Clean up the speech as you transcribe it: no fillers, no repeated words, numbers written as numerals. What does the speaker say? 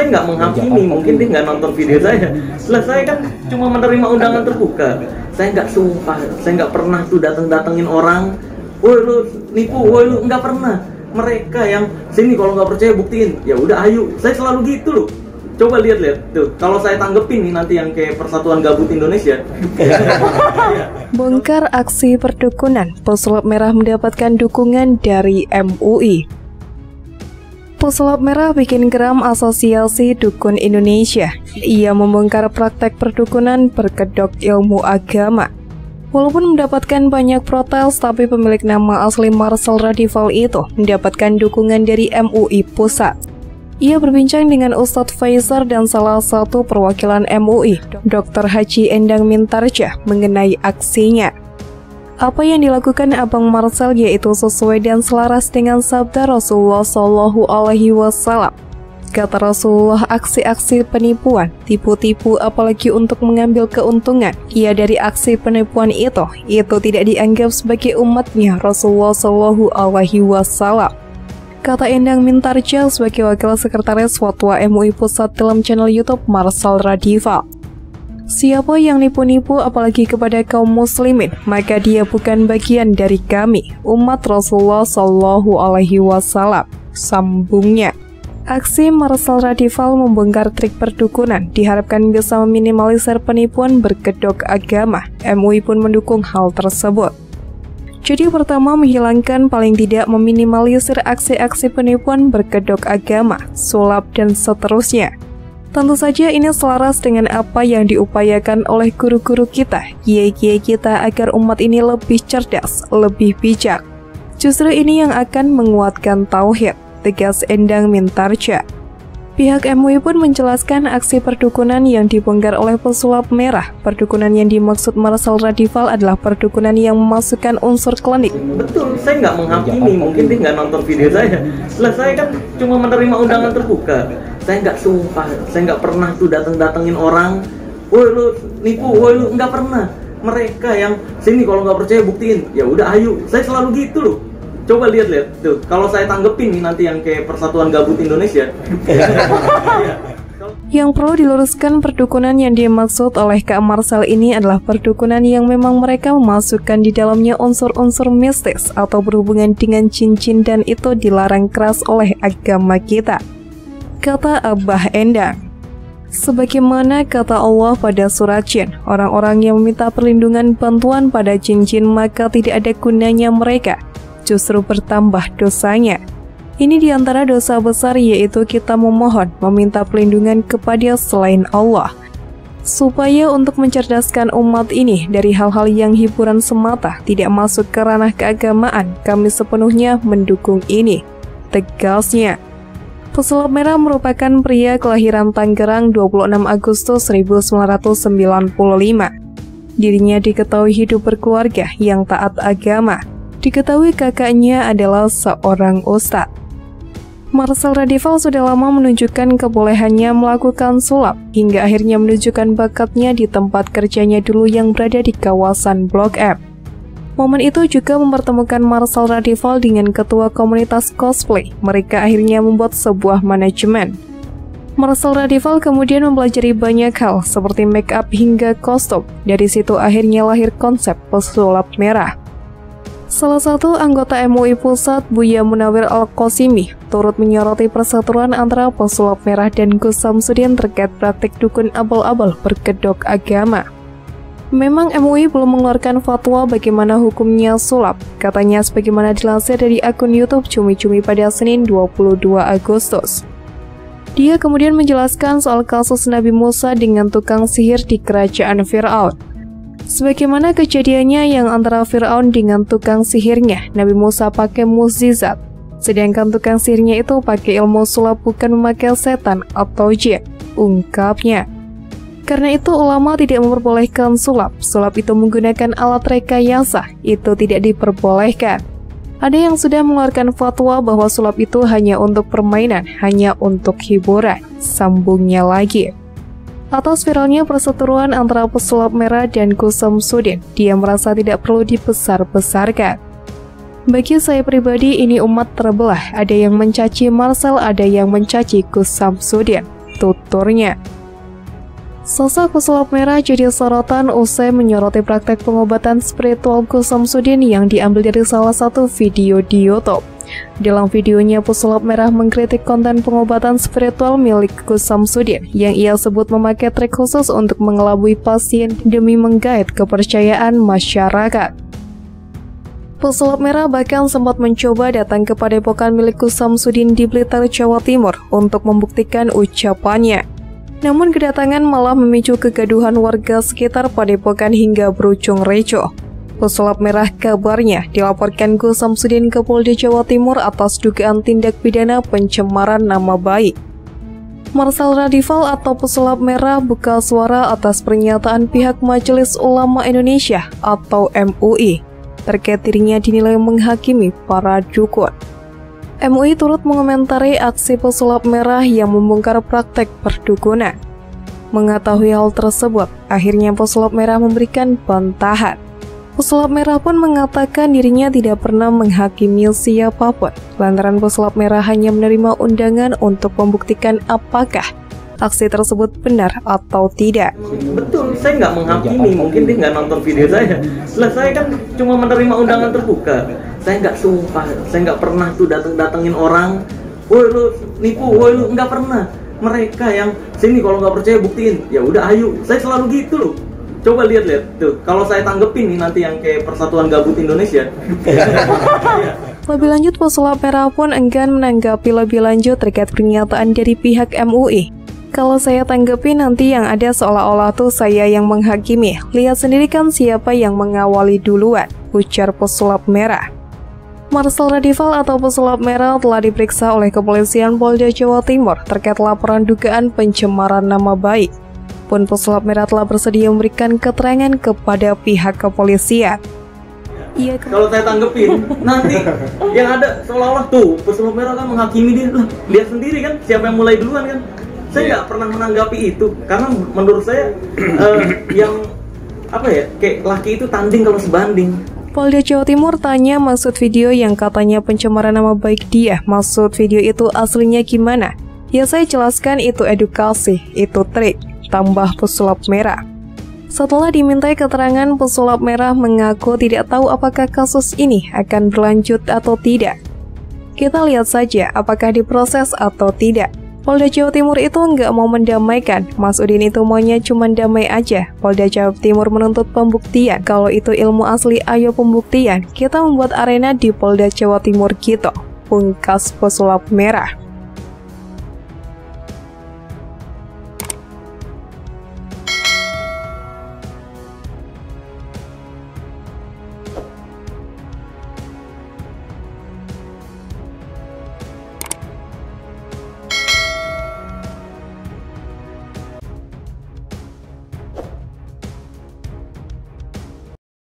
saya nggak menghakimi, mungkin dia nggak nonton video saya. Setelah saya kan cuma menerima undangan terbuka. Saya nggak sumpah, saya nggak pernah tuh datengin orang. Woi lu nipu, woi lu nggak pernah. Mereka yang sini kalau nggak percaya buktiin, ya udah ayo. Saya selalu gitu loh. Coba lihat tuh, kalau saya tanggepin nih nanti yang kayak Persatuan Gabut Indonesia. Bongkar aksi perdukunan, pesulap merah mendapatkan dukungan dari MUI. Pesulap merah bikin geram Asosiasi Dukun Indonesia. Ia membongkar praktek perdukunan berkedok ilmu agama. Walaupun mendapatkan banyak protes, tapi pemilik nama asli Marcel Radival itu mendapatkan dukungan dari MUI Pusat. Ia berbincang dengan Ustadz Faizar dan salah satu perwakilan MUI, Dr. Haji Endang Mintarja, mengenai aksinya. Apa yang dilakukan Abang Marcel yaitu sesuai dan selaras dengan sabda Rasulullah SAW. Kata Rasulullah, aksi-aksi penipuan, tipu-tipu apalagi untuk mengambil keuntungan, dari aksi penipuan itu tidak dianggap sebagai umatnya Rasulullah SAW. Kata Endang Mintarja sebagai wakil sekretaris Fatwa MUI Pusat dalam channel YouTube Marcel Radival. Siapa yang nipu-nipu apalagi kepada kaum muslimin, maka dia bukan bagian dari kami, umat Rasulullah SAW. Sambungnya. Aksi Marcel Radival membongkar trik perdukunan diharapkan bisa meminimalisir penipuan berkedok agama. MUI pun mendukung hal tersebut. Jadi pertama, menghilangkan paling tidak meminimalisir aksi-aksi penipuan berkedok agama, sulap, dan seterusnya. Tentu saja ini selaras dengan apa yang diupayakan oleh guru-guru kita, kiai-kiai kita agar umat ini lebih cerdas, lebih bijak. Justru ini yang akan menguatkan tauhid, tegas Endang Mintarja. Pihak MUI pun menjelaskan aksi perdukunan yang dibongkar oleh pesulap merah. Perdukunan yang dimaksud Marcel Radival adalah perdukunan yang memasukkan unsur klinik. Betul, saya nggak menghakimi, mungkin dia nggak nonton video saya. Setelah saya kan cuma menerima undangan terbuka. Saya nggak sumpah, saya nggak pernah tuh datengin orang. Woi lu nipu, woi lu nggak pernah. Mereka yang sini kalau nggak percaya buktiin, ya udah ayo. Saya selalu gitu loh. Coba lihat tuh, kalau saya tanggepin nih nanti yang kayak Persatuan Gabut Indonesia. Yang perlu diluruskan, perdukunan yang dimaksud oleh Kak Marcel ini adalah perdukunan yang memang mereka memasukkan di dalamnya unsur-unsur mistis atau berhubungan dengan cincin, dan itu dilarang keras oleh agama kita. Kata Abah Endang. Sebagaimana kata Allah pada surat Jin, orang-orang yang meminta perlindungan bantuan pada cincin maka tidak ada gunanya mereka, justru bertambah dosanya. Ini diantara dosa besar, yaitu kita memohon, meminta perlindungan kepada selain Allah. Supaya untuk mencerdaskan umat ini dari hal-hal yang hiburan semata, tidak masuk ke ranah keagamaan, kami sepenuhnya mendukung ini, tegasnya. Pesulap merah merupakan pria kelahiran Tangerang 26 Agustus 1995. Dirinya diketahui hidup berkeluarga yang taat agama. Diketahui kakaknya adalah seorang ustadz. Marcel Radival sudah lama menunjukkan kebolehannya melakukan sulap, hingga akhirnya menunjukkan bakatnya di tempat kerjanya dulu yang berada di kawasan Blok M. Momen itu juga mempertemukan Marcel Radival dengan ketua komunitas cosplay. Mereka akhirnya membuat sebuah manajemen. Marcel Radival kemudian mempelajari banyak hal seperti make up hingga kostum. Dari situ akhirnya lahir konsep pesulap merah. Salah satu anggota MUI Pusat, Buya Munawir Al-Qasimi, turut menyoroti perseteruan antara pesulap merah dan Gus Samsudin terkait praktik dukun abal-abal berkedok agama. Memang MUI belum mengeluarkan fatwa bagaimana hukumnya sulap, katanya sebagaimana dilansir dari akun YouTube Cumi-Cumi pada Senin 22 Agustus. Dia kemudian menjelaskan soal kasus Nabi Musa dengan tukang sihir di kerajaan Fir'aun. Sebagaimana kejadiannya yang antara Fir'aun dengan tukang sihirnya, Nabi Musa pakai mukjizat, sedangkan tukang sihirnya itu pakai ilmu sulap, bukan memakai setan atau jin, ungkapnya. Karena itu ulama tidak memperbolehkan sulap. Sulap itu menggunakan alat rekayasa, itu tidak diperbolehkan. Ada yang sudah mengeluarkan fatwa bahwa sulap itu hanya untuk permainan, hanya untuk hiburan, sambungnya lagi. Atas viralnya perseteruan antara pesulap merah dan Gus Samsudin, dia merasa tidak perlu dibesar-besarkan. Bagi saya pribadi, ini umat terbelah. Ada yang mencaci Marcel, ada yang mencaci Gus Samsudin. tuturnya. Sosok pesulap merah jadi sorotan usai menyoroti praktek pengobatan spiritual Gus Samsudin yang diambil dari salah satu video di YouTube. Dalam videonya, pesulap merah mengkritik konten pengobatan spiritual milik Gus Samsudin yang ia sebut memakai trik khusus untuk mengelabui pasien demi menggait kepercayaan masyarakat. Pesulap merah bahkan sempat mencoba datang ke padepokan milik Gus Samsudin di Blitar, Jawa Timur untuk membuktikan ucapannya. Namun kedatangan malah memicu kegaduhan warga sekitar padepokan hingga berujung ricuh. Pesulap merah kabarnya dilaporkan Gus Samsudin ke Polda Jawa Timur atas dugaan tindak pidana pencemaran nama baik. Marcel Radival atau pesulap merah buka suara atas pernyataan pihak Majelis Ulama Indonesia atau MUI terkait dirinya dinilai menghakimi para dukun. MUI turut mengomentari aksi pesulap merah yang membongkar praktek perdukunan. Mengetahui hal tersebut, akhirnya pesulap merah memberikan bantahan. Pesulap merah pun mengatakan dirinya tidak pernah menghakimi siapapun, lantaran pesulap merah hanya menerima undangan untuk membuktikan apakah aksi tersebut benar atau tidak. Betul, saya nggak menghakimi, mungkin dia nggak nonton video saya. Saya kan cuma menerima undangan terbuka. Saya nggak sumpah, saya nggak pernah tuh datengin orang, woi lu nipu, woi lu, nggak pernah. Mereka yang sini kalau nggak percaya buktiin, ya udah ayo. Saya selalu gitu loh. Coba lihat tuh, kalau saya tanggepin nih nanti yang kayak Persatuan Gabut Indonesia. Lebih lanjut, pesulap merah pun enggan menanggapi lebih lanjut terkait pernyataan dari pihak MUI. Kalau saya tanggapi nanti yang ada seolah-olah tuh saya yang menghakimi. Lihat sendiri kan siapa yang mengawali duluan, ujar pesulap merah. Marcel Radival atau pesulap merah telah diperiksa oleh Kepolisian Polda Jawa Timur terkait laporan dugaan pencemaran nama baik. Pun pesulap merah telah bersedia memberikan keterangan kepada pihak kepolisian. Kalau saya tanggepin, nanti yang ada seolah-olah tuh pesulap merah kan menghakimi dia. Lah, lihat sendiri kan siapa yang mulai duluan kan. Saya nggak pernah menanggapi itu karena menurut saya yang kayak laki itu tanding kalau sebanding. Polda Jawa Timur tanya maksud video yang katanya pencemaran nama baik dia. Maksud video itu aslinya gimana? Ya saya jelaskan itu edukasi, itu trik, tambah pesulap merah. Setelah dimintai keterangan, pesulap merah mengaku tidak tahu apakah kasus ini akan berlanjut atau tidak. Kita lihat saja apakah diproses atau tidak. Polda Jawa Timur itu nggak mau mendamaikan, Mas Udin itu maunya cuma damai aja. Polda Jawa Timur menuntut pembuktian, kalau itu ilmu asli ayo pembuktian. Kita membuat arena di Polda Jawa Timur gitu, pungkas pesulap merah.